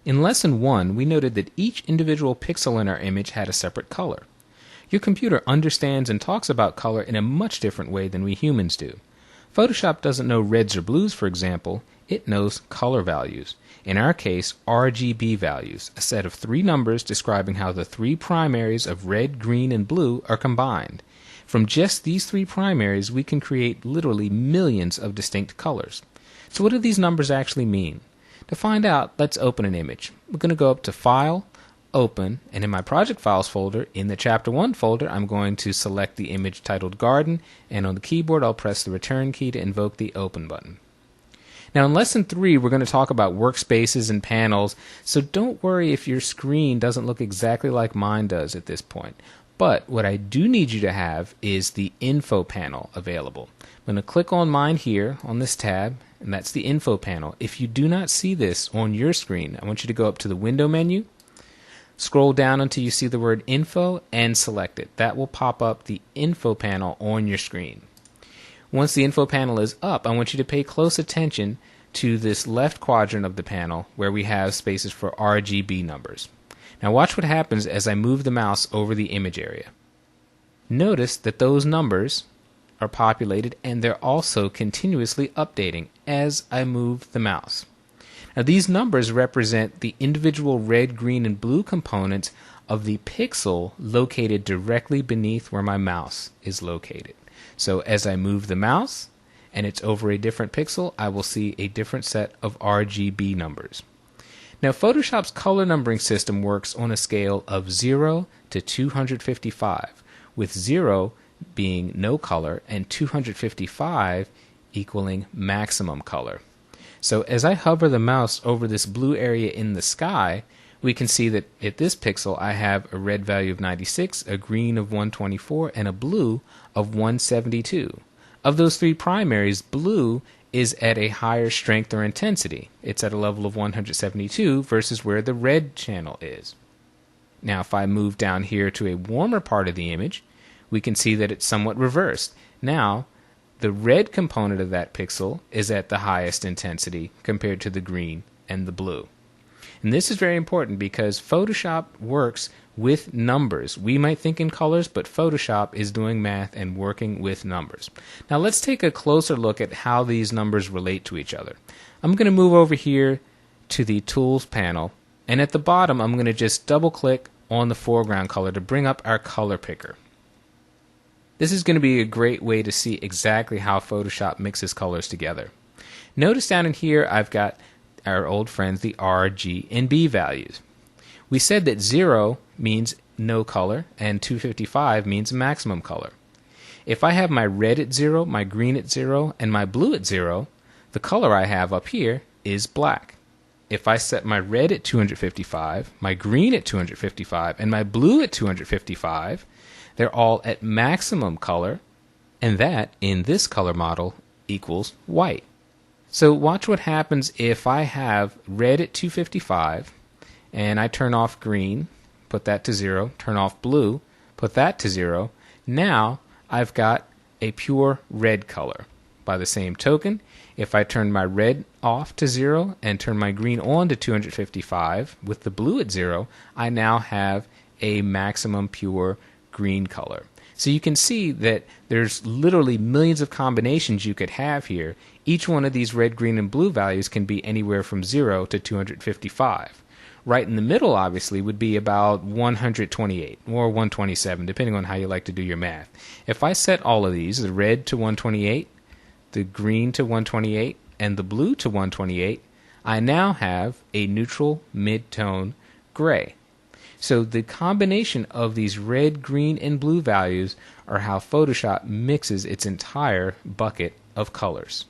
In Lesson 1, we noted that each individual pixel in our image had a separate color. Your computer understands and talks about color in a much different way than we humans do. Photoshop doesn't know reds or blues, for example. It knows color values. In our case, RGB values, a set of 3 numbers describing how the 3 primaries of red, green, and blue are combined. From just these 3 primaries, we can create literally millions of distinct colors. So what do these numbers actually mean? To find out, let's open an image. We're going to go up to File, Open, and in my Project Files folder, in the Chapter 1 folder, I'm going to select the image titled Garden, and on the keyboard I'll press the Return key to invoke the Open button. Now in Lesson 3, we're going to talk about workspaces and panels, so don't worry if your screen doesn't look exactly like mine does at this point. But what I do need you to have is the Info panel available. I'm going to click on mine here on this tab, and that's the Info panel. If you do not see this on your screen, I want you to go up to the Window menu, scroll down until you see the word Info, and select it. That will pop up the Info panel on your screen. Once the Info panel is up, I want you to pay close attention to this left quadrant of the panel where we have spaces for RGB numbers. Now watch what happens as I move the mouse over the image area. Notice that those numbers are populated and they're also continuously updating as I move the mouse. Now these numbers represent the individual red, green, and blue components of the pixel located directly beneath where my mouse is located. So as I move the mouse and it's over a different pixel, I will see a different set of RGB numbers. Now Photoshop's color numbering system works on a scale of 0 to 255, with 0 being no color and 255 equaling maximum color. So as I hover the mouse over this blue area in the sky, we can see that at this pixel I have a red value of 96, a green of 124, and a blue of 172. Of those 3 primaries, blue is at a higher strength or intensity. It's at a level of 172 versus where the red channel is. Now if I move down here to a warmer part of the image, we can see that it's somewhat reversed. Now the red component of that pixel is at the highest intensity compared to the green and the blue. And this is very important because Photoshop works with numbers. We might think in colors, but Photoshop is doing math and working with numbers. Now let's take a closer look at how these numbers relate to each other. I'm going to move over here to the Tools panel, and at the bottom I'm going to just double click on the foreground color to bring up our color picker. This is going to be a great way to see exactly how Photoshop mixes colors together. Notice down in here I've got our old friends, the R, G, and B values. We said that 0 means no color and 255 means maximum color. If I have my red at 0, my green at 0, and my blue at 0, the color I have up here is black. If I set my red at 255, my green at 255, and my blue at 255, they're all at maximum color, and that, in this color model, equals white. So watch what happens if I have red at 255 and I turn off green, put that to 0, turn off blue, put that to 0. Now I've got a pure red color. By the same token, if I turn my red off to 0 and turn my green on to 255 with the blue at 0, I now have a maximum pure green color. So you can see that there's literally millions of combinations you could have here. Each one of these red, green, and blue values can be anywhere from 0 to 255. Right in the middle, obviously, would be about 128 or 127, depending on how you like to do your math. If I set all of these, the red to 128, the green to 128, and the blue to 128, I now have a neutral mid-tone gray. So the combination of these red, green, and blue values are how Photoshop mixes its entire bucket of colors.